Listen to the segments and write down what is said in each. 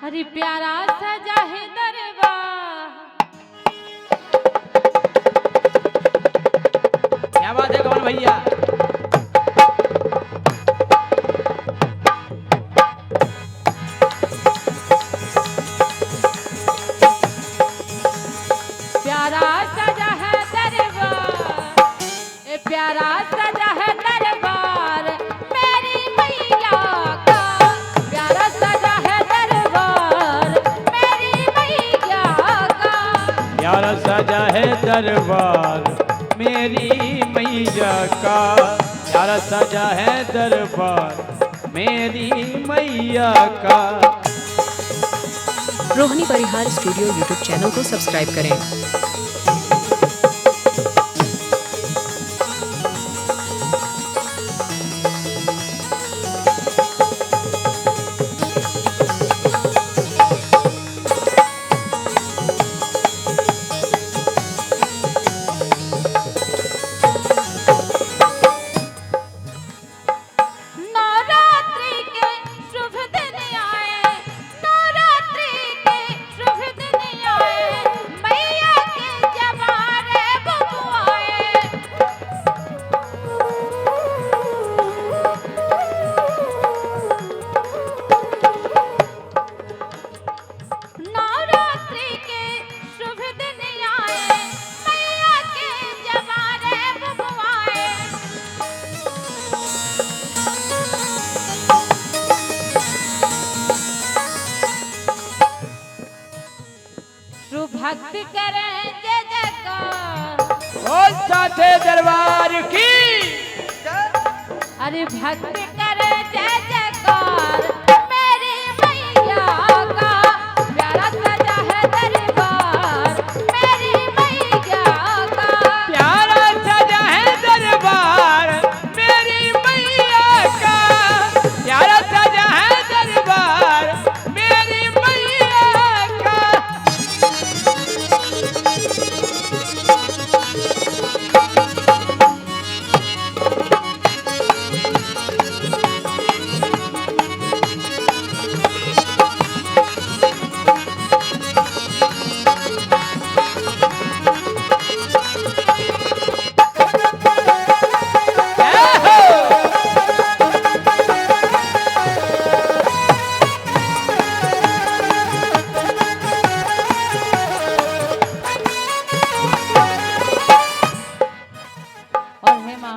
हरी प्यारा सजा है दरबार। क्या बात है कमल भैया। प्यारा सजा है दरबार, ए प्यारा सजा है दरबार मेरी मैया का। प्यारा सजा है दरबार मेरी मैया का। प्यारा सजा है दरबार मेरी मैया का। प्यारा सजा है दरबार मेरी मैया का। रोहिणी परिहार स्टूडियो यूट्यूब चैनल को सब्सक्राइब करें। नवरात्रि के शुभ दिन आए, नवरात्रि के शुभ दिन आए, मैया के जवारे बबुआए। नवरात्रि के शुभ दिन आए, मैया के जवारे बबुआए। भक्ति करें जय जयकार। और साथे दरबार की। अरे भक्ति करें जय जयकार मेरी मैया का। प्यारा सजा है दरबार मेरी मैया का। प्यारा सजा है दरबार मेरी मैया का। प्यारा सजा है दरबार मेरी मैया का। और हे माँ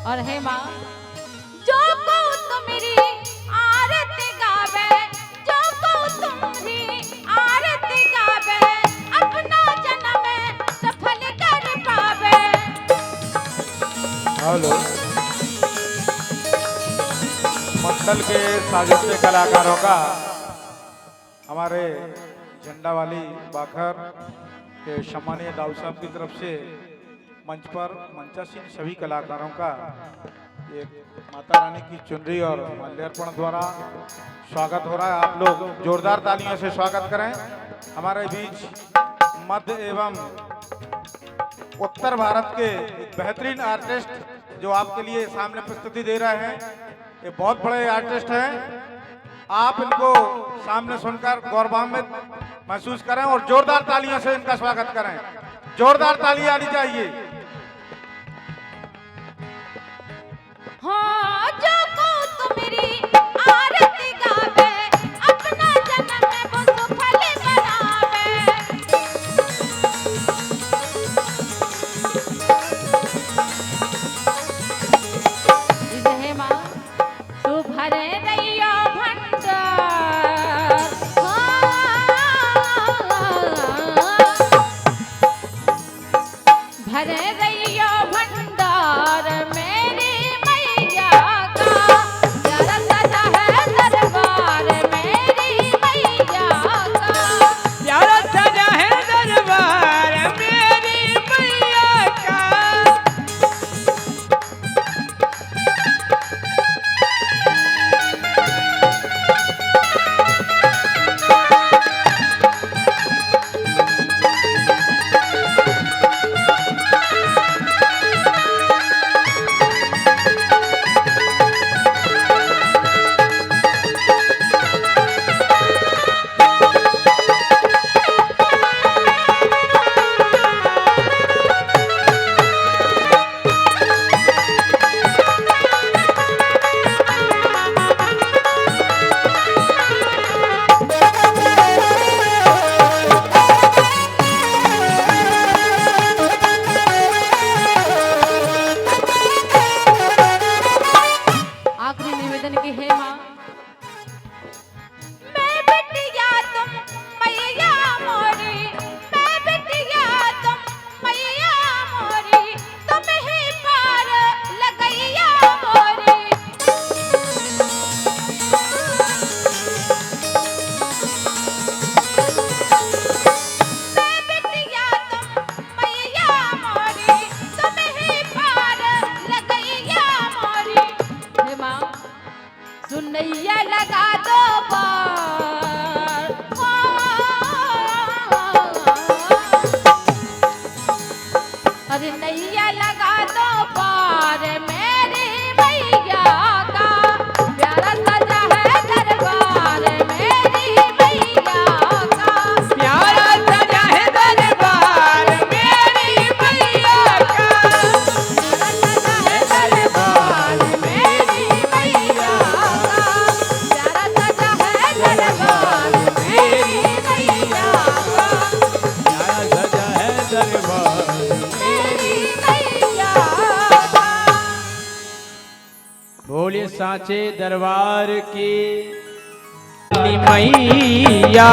और हे माँ जो को तुम्हारी आरती गावे, जो को तुम्हारी आरती गावे अपना जन्म सफल कर पावे। हेलो मंडल के साजिश कलाकारों का हमारे झंडा वाली बाखर के सम्मानीय दाऊ साहब की तरफ से मंच पर मंचासीन सभी कलाकारों का एक माता रानी की चुनरी और माल्यार्पण द्वारा स्वागत हो रहा है। आप लोग जोरदार तालियों से स्वागत करें। हमारे बीच मध्य एवं उत्तर भारत के एक बेहतरीन आर्टिस्ट जो आपके लिए सामने प्रस्तुति दे रहे हैं। ये बहुत बड़े आर्टिस्ट हैं। आप इनको सामने सुनकर गौरवान्वित महसूस करें और जोरदार तालियों से इनका स्वागत करें। जोरदार ताली आनी चाहिए। हो सुनैया लगा दो पार। अरे नैया लगा दो पार मेरी मैया का प्यारा सजा है दरबार मेरी मैया का प्यारा सजा है दरबार मेरी मैया का प्यारा सजा है दरबार मेरी मैया का प्यारा सजा है दरबार मेरी मैया का प्यारा सजा है दरबार मेरी मैया का। बोले सांचे दरबार की मैया।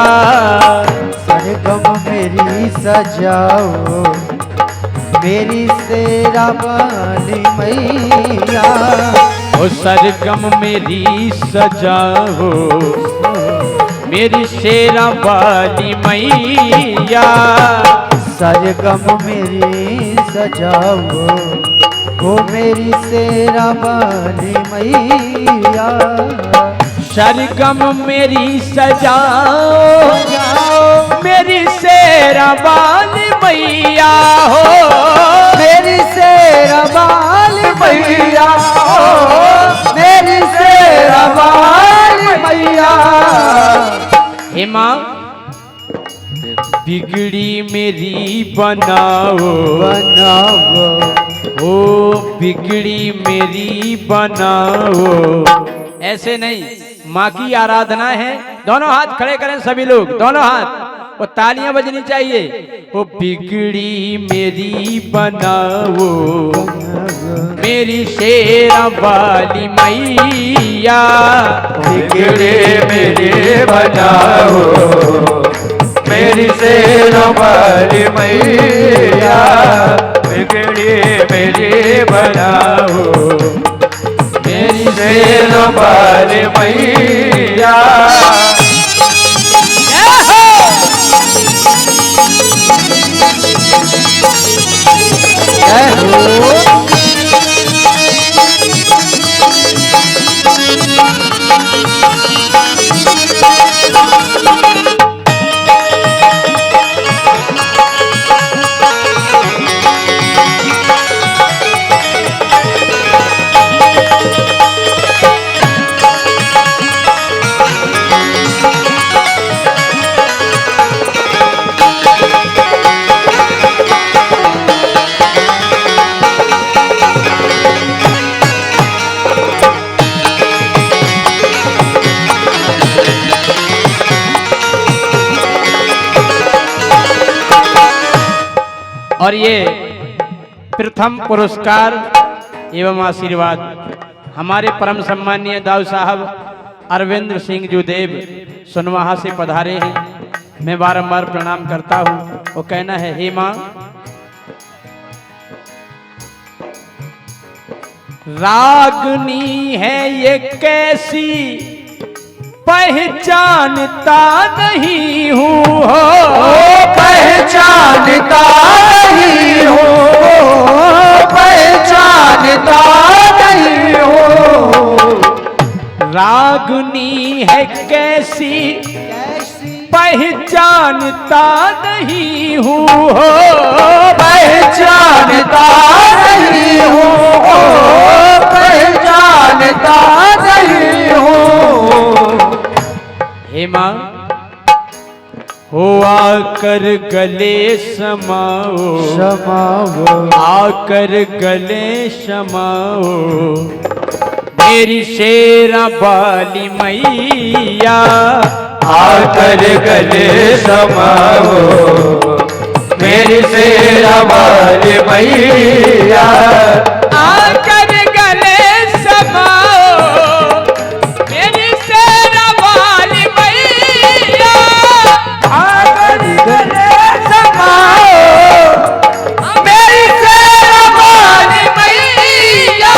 सरगम मेरी सजाओ मेरी शेरा वाली मैया। ओ सरगम मेरी सजाओ मेरी शेरा वाली मैया। सरगम मेरी सजाओ वो मेरी शेरा वाली मैया। सरगम मेरी सजाओ मेरी शेरा वाली मैया हो। मेरी शेरा वाली मैया हो मेरी शेरा वाली मैया। हे माँ बिगड़ी मेरी बनाओ बनाओ ओ बिगड़ी मेरी बनाओ। ऐसे नहीं, माँ की आराधना है। दोनों हाथ खड़े करें सभी लोग, दोनों हाथ, वो तालियां बजनी चाहिए। वो बिगड़ी मेरी बनाओ मेरी शेरा वाली मैया। बिगड़े मेरे बनाओ मेरी शेरा वाली मैया। बिगड़े मेरे बनाओ मेरी शेरा वाली मैया। और ये प्रथम पुरस्कार एवं आशीर्वाद हमारे परम सम्मानीय दाऊ साहब अरविंद सिंह जुदेव सुनवाहा से पधारे हैं। मैं बारंबार प्रणाम करता हूँ। वो कहना है, हे माँ रागनी है ये कैसी पहचानता नहीं हूँ हो। पहचानता नहीं हो पहचानता नहीं हो। रागनी है कैसी पहचानता नहीं हूँ हो। पहचानता नहीं हो पहचानता नहीं हो। हे माँ हो आकर गले समाओ समाओ आकर गले समाओ मेरी शेरा वाली मैया। आकर गले समाओ मेरी शेरा वाली मैया। आकर गले समाओ मेरी शेरा वाली मैया। आकर गले समाओ मेरी शेरा वाली मैया।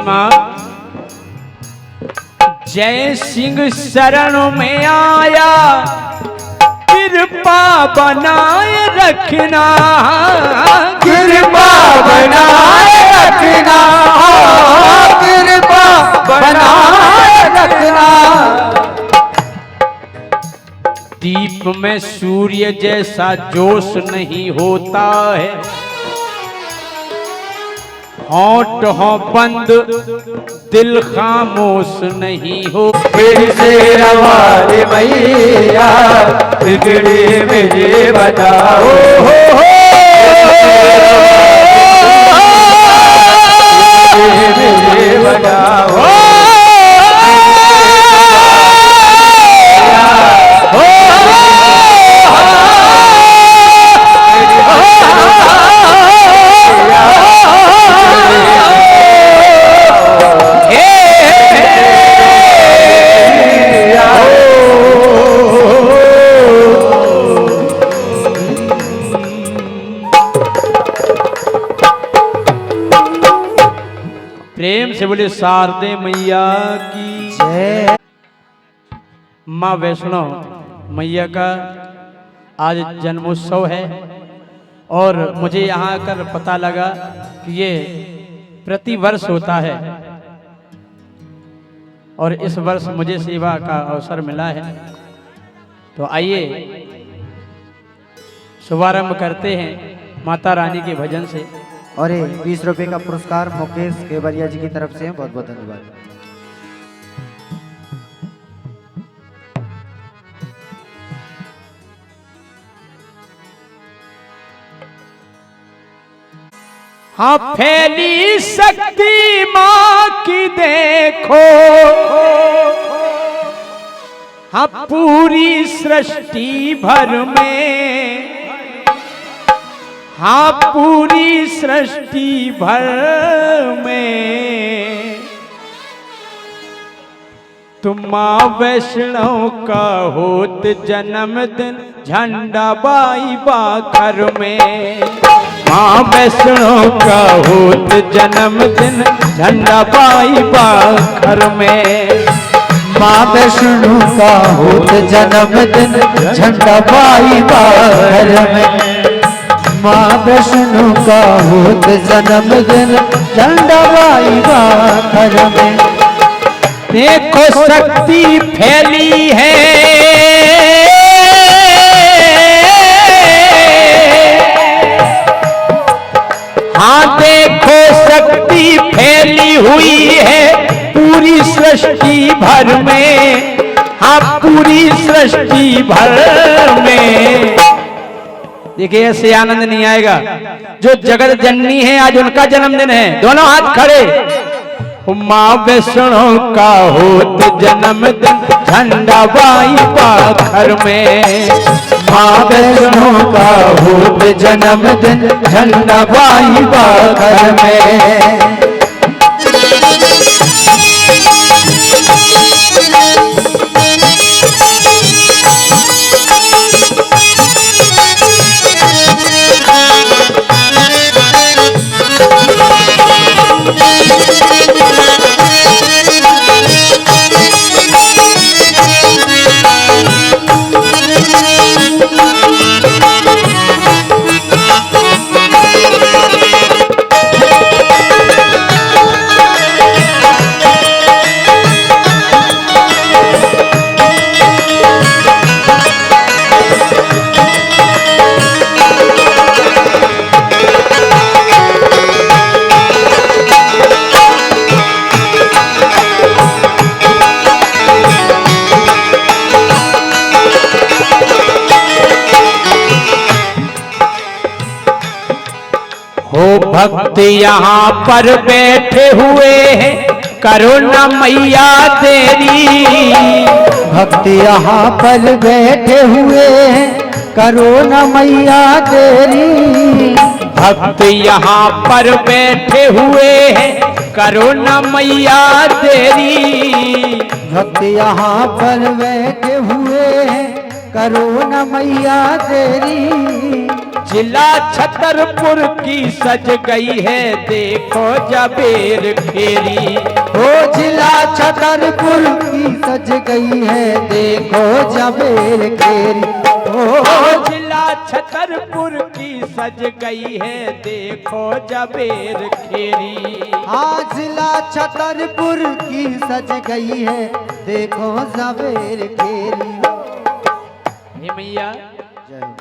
महिमा। जय सिंह शरण में आया, कृपा बनाए रखना, कृपा बनाए रखना, कृपा बनाए रखना। दीप में सूर्य जैसा जोश नहीं होता है, होंठ हो बंद दिल खामोश नहीं हो। मेरी शेरा वाली मैया बिगड़ी मेरी बताओ, मेरी बताओ। प्रेम से बोले शारदे मैया की जय। माँ वैष्णो मैया का आज जन्मोत्सव है और मुझे यहाँ आकर पता लगा कि ये प्रति वर्ष होता है और इस वर्ष मुझे सेवा का अवसर मिला है। तो आइए शुभारंभ करते हैं माता रानी के भजन से। और ये 20 रुपए का पुरस्कार मुकेश केवरिया जी की तरफ से बहुत बहुत धन्यवाद। हाँ फैली शक्ति माँ की देखो, हाँ पूरी सृष्टि भर में, हाँ पूरी सृष्टि भर में तुम माँ वैष्णव का होत जन्मदिन झंडा बाई बाखर में। माँ वैष्णव का होत जन्मदिन झंडा बाई बाखर में। माँ वैष्णो का होत जन्मदिन झंडा बाई बाखर में। माँ वैष्णो का होत जन्मदिन झंडा बाई बाखर में। देखो शक्ति फैली है, हाँ देखो शक्ति फैली हुई है पूरी सृष्टि भर में, हाँ पूरी सृष्टि भर में। देखिए ऐसे आनंद नहीं आएगा। जो जगत जननी है आज उनका जन्मदिन है, दोनों हाथ खड़े। माँ वैष्णो का होत जन्मदिन झंडा बाई बाखर में। माँ वैष्णो का होत जन्मदिन झंडा बाई बाखर में। भक्त यहाँ पर बैठे हुए हैं करुणा मैया तेरी। भक्त यहाँ पर बैठे हुए हैं करुणा मैया तेरी। भक्त यहाँ पर बैठे हुए हैं करुणा मैया तेरी। भक्त यहाँ पर बैठे हुए हैं करुणा मैया तेरी। जिला छतरपुर की सज गई है देखो जबेर खेरी। ओ जिला छतरपुर की सज गई है देखो जबेर खेरी। ओ जिला छतरपुर की सज गई है देखो जबेर खेरी। हाँ जिला छतरपुर की सज गई है देखो जबेर खेरी। हे मैया जय हो।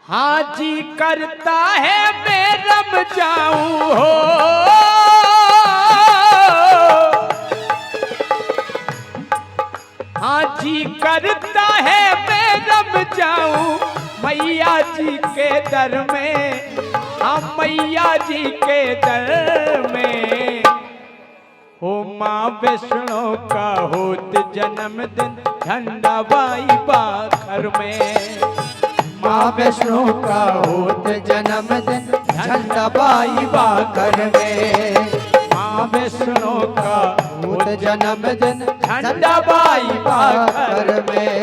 हाँ जी करता है मैं रम जाऊं हो, हाँ जी करता है मैं रम जाऊं मैया जी के दर में। हाँ मैया जी के दर में हो माँ वैष्णो का होत जन्मदिन झंडा बाई बाखर में। माँ वैष्णो का होत जन्मदिन झंडा बाई बाकर में। माँ वैष्णो का होत जन्मदिन झंडा बाई बाखर बाकर में।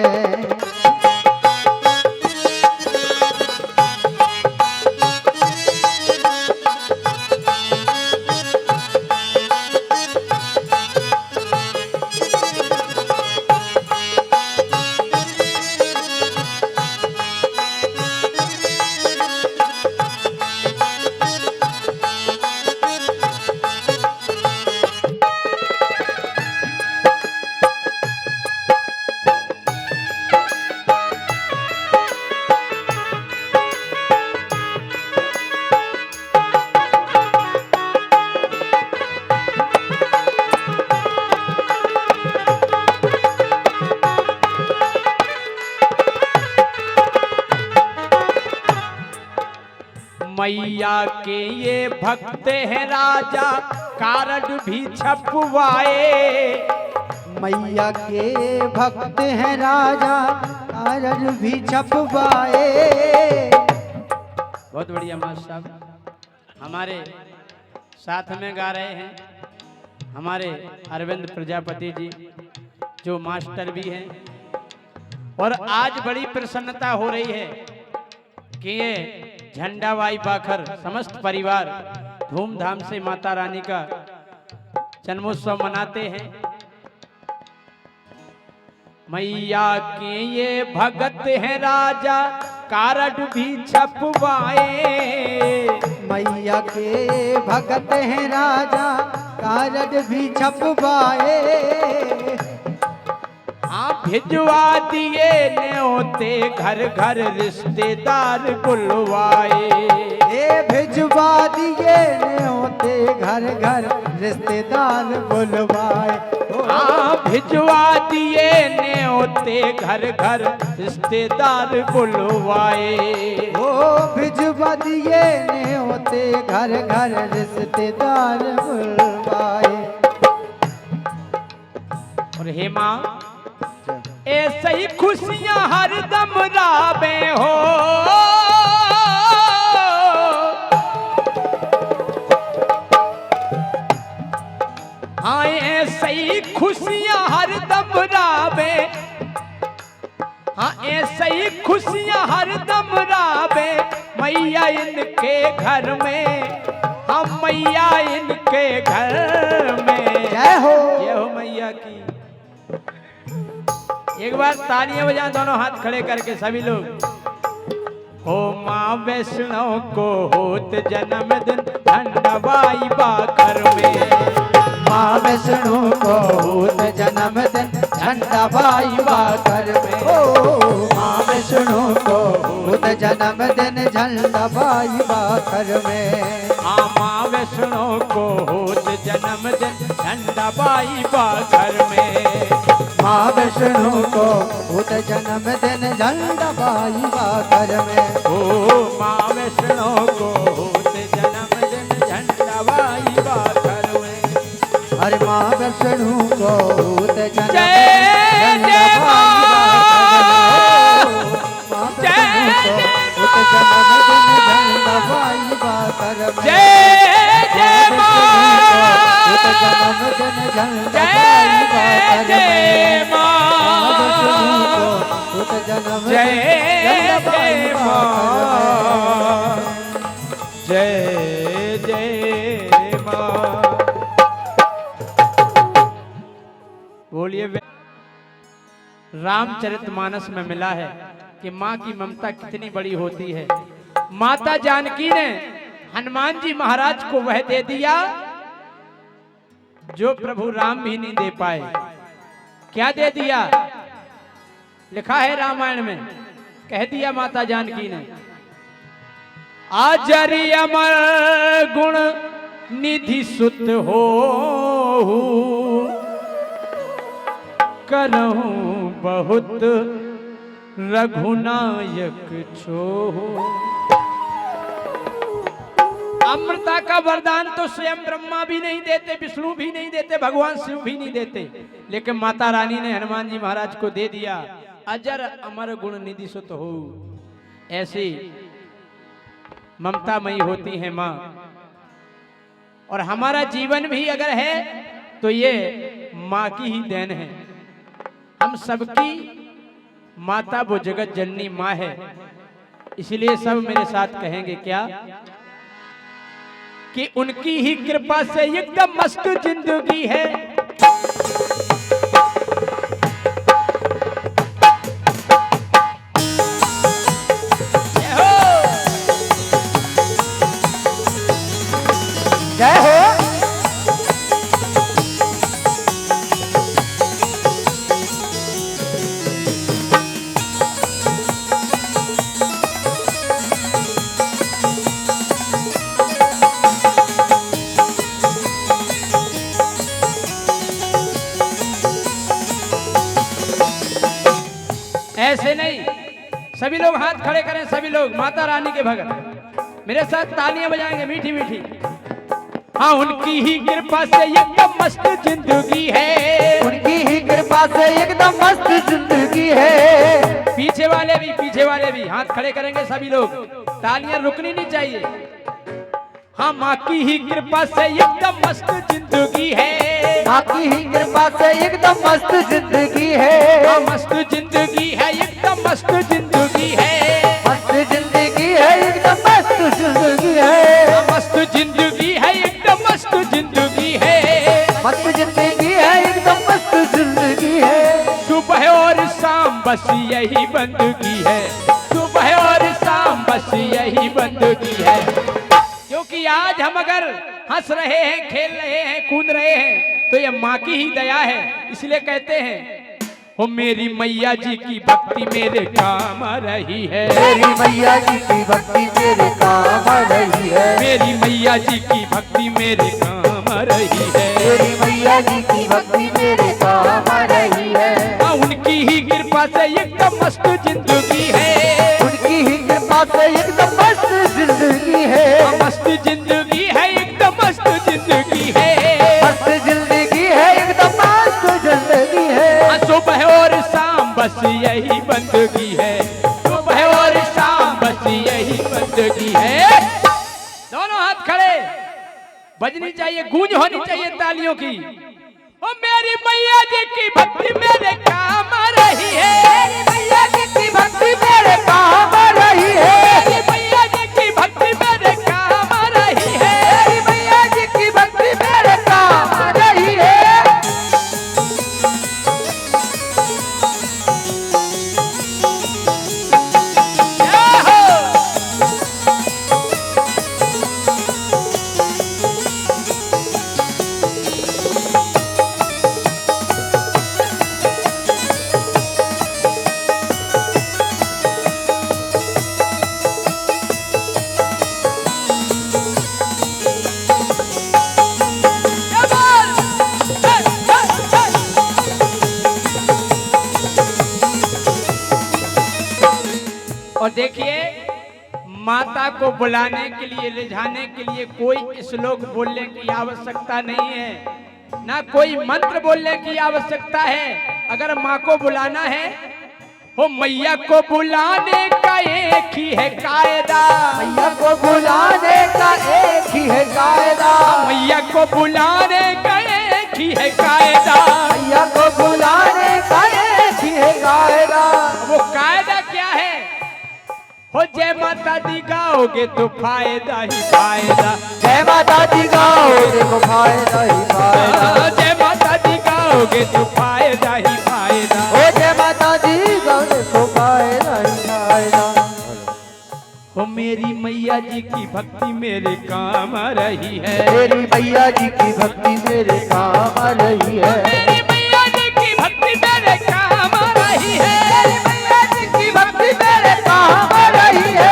मैया के ये भक्त हैं राजा कारड भी छपवाए। मैया के भक्त हैं राजा कारज भी छपवाए। बहुत बढ़िया मास्टर साहब हमारे साथ में गा रहे हैं हमारे अरविंद प्रजापति जी जो मास्टर भी हैं। और आज बड़ी प्रसन्नता हो रही है कि ये झंडाबाई बाखर समस्त परिवार धूमधाम से माता रानी का जन्मोत्सव मनाते हैं। मैया के ये भगत हैं राजा कारड भी छपवाए। मैया के भगत हैं राजा कारज भी छपवाए। हाँ भिजवा दिए न्योते घर घर रिश्तेदार बुलवाए। ए भिजवा दिए न्योते घर घर रिश्तेदार बुलवाए। हाँ भिजवा दिए न्योते घर घर रिश्तेदार बुलवाए। ओ भिजवा दिए न्योते घर घर रिश्तेदार बुलवाए। और हे माँ ऐसे ही खुशियां हरदम राबे हो। हाँ ऐसे ही खुशियां हरदम राबे। हाँ ऐसे ही खुशियां हरदम राबे मैया इनके घर में। हम मैया इनके घर में। जय हो जय हो मैया की। एक बार तालियां बजा दोनों हाथ खड़े करके सभी लोग। हो माँ वैष्णो को होत जन्मदिन झंडाबाई बाखर में। माँ वैष्णो को होत जन्मदिन झंडाबाई बाकर में। ओ माँ वैष्णो को होत जन्मदिन झंडाबाई बाकर में। हाँ माँ वैष्णो को होत जन्मदिन झंडाबाई बाखर में। माँ वैष्णो को होत जन्मदिन झंडाबाई बाकर में। ओ माँ वैष्णो को होत जन्मदिन झंडाबाई बाखर में। अरे माँ वैष्णो को होत जन्मदिन जय जय झंडाबाई बाकर में। जय जय होत जन्मदिन झंडाबाई बाकर में। जय माँ। पुत जन्म जय जन्म जय माँ माँ, जय जय माँ। बोलिए। रामचरितमानस में मिला है कि माँ की ममता कितनी बड़ी होती है। माता जानकी ने हनुमान जी महाराज को वह दे दिया जो प्रभु राम भी नहीं दे पाए। क्या दे दिया? लिखा है रामायण में, कह दिया माता जानकी ने, आजरी अमर गुण निधि सुत हो, करहूं बहुत रघुनायक छोहु। अमृता का वरदान तो स्वयं ब्रह्मा भी नहीं देते, विष्णु भी नहीं देते, भगवान शिव भी नहीं देते, लेकिन माता रानी ने हनुमान जी महाराज को दे दिया। अजर अमर गुण निधि सुत हो। ऐसी ममतामयी होती है माँ। और हमारा जीवन भी अगर है तो ये माँ की ही देन है। हम सबकी माता वो जगत जननी माँ है। इसलिए सब मेरे साथ कहेंगे क्या कि उनकी ही कृपा से एकदम मस्त जिंदगी है। जय हो। ऐसे नहीं, सभी लोग हाथ खड़े करें, सभी लोग माता रानी के भगत मेरे साथ तालियां बजाएंगे मीठी मीठी। हाँ, उनकी ही कृपा से एकदम मस्त जिंदगी है। उनकी ही कृपा से एकदम मस्त जिंदगी है। पीछे वाले भी हाथ खड़े करेंगे सभी लोग, तालियां रुकनी नहीं चाहिए। हाँ, माँ की ही कृपा से एकदम मस्त जिंदगी है। माँ की ही कृपा से एकदम मस्त जिंदगी है। हाँ, मस्त जिंदगी है, एकदम मस्त जिंदगी है। मस्त जिंदगी है, एकदम मस्त जिंदगी है। हाँ, मस्त जिंदगी है, एकदम मस्त जिंदगी है। मस्त जिंदगी है, एकदम मस्त जिंदगी है। सुबह और शाम बस यही बंदगी है। सुबह और शाम बस यही बंदगी है। क्योंकि आज हम अगर हंस रहे हैं, खेल रहे हैं, कूद रहे हैं तो ये माँ की ही दया है। इसलिए कहते हैं, हो मेरी मैया जी की भक्ति मेरे काम आ रही है। मेरी मैया जी की भक्ति मेरे काम आ रही है। मेरी मैया जी की भक्ति मेरे काम आ रही है। मेरी मैया जी की भक्ति मेरे काम आ रही है। हाँ, उनकी ही कृपा से एकदम मस्त जिंदगी है। उनकी ही कृपा से एकदम मस्त जिंदगी है। हाँ, मस्त जिंदगी है, एकदम मस्त जिंदगी है। मस्त जिंदगी है, एकदम मस्त जिंदगी है। हाँ, सुबह और शाम बस यही बंदगी है। सुबह और शाम बस यही बंदगी है। दोनों हाथ खड़े, बजनी चाहिए, गूंज होनी चाहिए तालियों की। ओ मेरी मैया जी की भक्ति मेरे काम आ रही है। मेरी मैया जी की भक्ति मेरे काम आ रही है। मेरी मैया जी की भक्ति मेरे काम आ रही है। मेरी मैया जी की भक्ति मेरे काम आ रही है। जय हो। जय बोल। जय, जय, जय। और देखिए, माता को बुलाने के लिए, ले जाने के लिए कोई श्लोक बोलने की आवश्यकता नहीं है, ना कोई मंत्र बोलने की आवश्यकता है। अगर माँ को बुलाना है, हो मैया को बुलाने का एक ही है कायदा। मैया को बुलाने का एक ही है कायदा। मैया को बुलाने का एक ही है कायदा। मैया को बुलाने का एक ही है कायदा। वो दी गाओगे तो फायदा ही फायदा। जय माता दी गाओ देखो फायदा ही फायदा। जय माता दी गाओगे तो फायदा ही फायदा। ओ जय माता दी गाओ देखो फायदा ही फायदा। ओ मेरी मैया जी की भक्ति मेरे काम आ रही है। मेरी मैया जी की भक्ति मेरे काम आ रही है। मेरी मैया जी की भक्ति मेरे काम आ रही है। मेरी मैया जी की भक्ति मेरे काम आ रही है।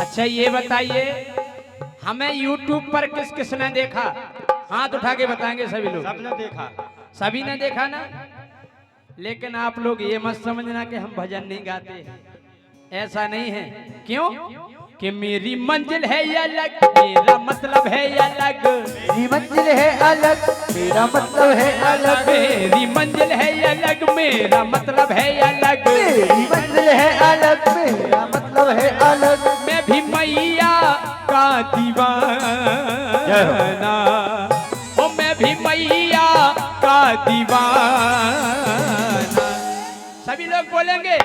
अच्छा ये बताइए, हमें YouTube पर किस किस ने देखा? हाथ उठा के बताएंगे सभी लोग। सबने देखा। सभी ने देखा ना? लेकिन आप लोग ये मत समझना कि हम भजन नहीं गाते हैं, ऐसा नहीं है। क्यों? कि मेरी मंजिल है ये अलग, मेरा मतलब है ये अलग। मेरी मंजिल है अलग, मेरा मतलब है अलग। मेरी मंजिल है ये अलग, मेरा मतलब है ये अलग। मेरी मंजिल है अलग, मेरा मतलब है अलग। मैं भी मैया का दीवाना, ओ मैं भी मैया का दीवाना। सभी लोग बोलेंगे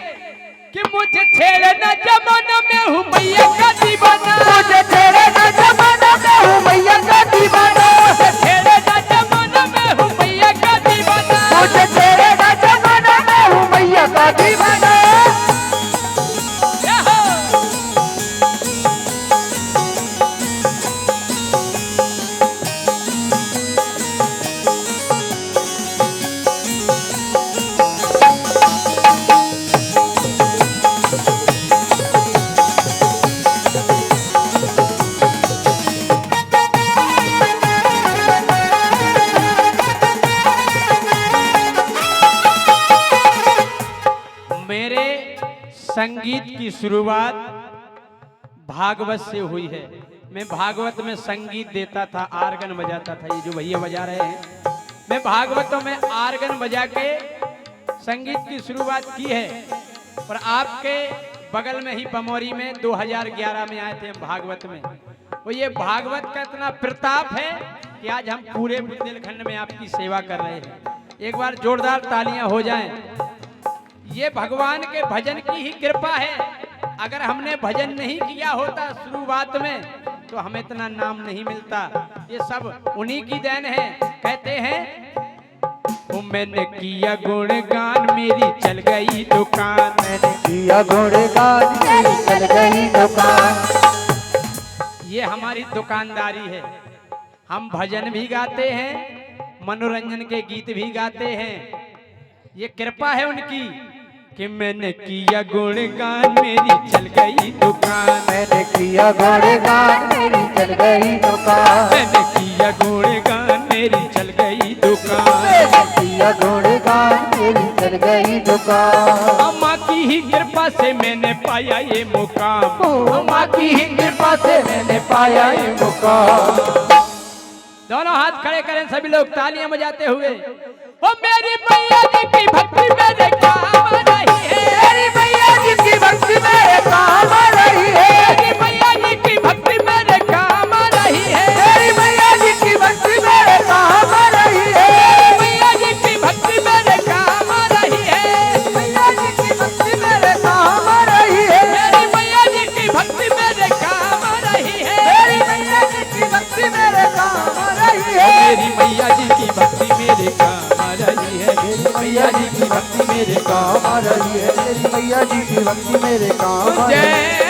कि मुझे छेड़े न जमाना में हूँ मैया का दीवाना। मुझे छेड़े न जमाना में हूँ मैया का दीवाना। मुझे छेड़े न जमाना में हूँ मैया का दीवाना। मुझे छेड़े न जमाना में हूँ मैया का दीवाना। मेरे संगीत की शुरुआत भागवत से हुई है। मैं भागवत में संगीत देता था, आर्गन बजाता था। ये जो भैया बजा रहे हैं, मैं भागवतों में आर्गन बजा के संगीत की शुरुआत की है। और आपके बगल में ही बमौरी में 2011 में आए थे हम भागवत में। वो ये भागवत का इतना प्रताप है कि आज हम पूरे बुंदेलखंड में आपकी सेवा कर रहे हैं। एक बार जोरदार तालियां हो जाएं। ये भगवान के भजन की ही कृपा है। अगर हमने भजन नहीं किया होता शुरुआत में तो हमें इतना नाम नहीं मिलता। ये सब उन्हीं की देन है। कहते हैं मैंने किया गुणगान मेरी चल गई दुकान। मैंने किया गुणगान मेरी चल गई दुकान। ये हमारी दुकानदारी है। हम भजन भी गाते हैं, मनोरंजन के गीत भी गाते हैं। ये कृपा है उनकी कि मैंने किया गुणगान मेरी चल गई दुकान। मैंने किया गुणगान मेरी चल गई दुकान। मैंने किया गुणगान मेरी चल गई दुकान। मैंने किया गुणगान मेरी चल गई दुकान। अम्मा की ही कृपा से मैंने पाया ये मुकाम। अम्मा की ही कृपा से मैंने पाया ये मुकाम। दोनों हाथ खड़े करें सभी लोग तालियां बजाते हुए। ओ मेरी मैया जी की भक्ति मेरे काम आ रही है। मेरी मैया जी की भक्ति मेरे काम आ रही है। मेरी मैया जी की भक्ति मेरे काम आ रही है। मेरी मैया जी की भक्ति मेरे काम आ रही है। मैया जी की भक्ति मेरे काम आ रही है। मैया जी की भक्ति मेरे काम आ रही है। मेरी मैया जी की भक्ति मेरे काम आ रही है। मेरी मैया जी की भक्ति मेरे काम आ रही है। मेरी मैया जी की भक्ति मेरे काम आ रही है। मेरी मैया जी की भक्ति मेरे काम आ रही है। मेरी मैया जी की भक्ति मेरे काम आ रही है। जय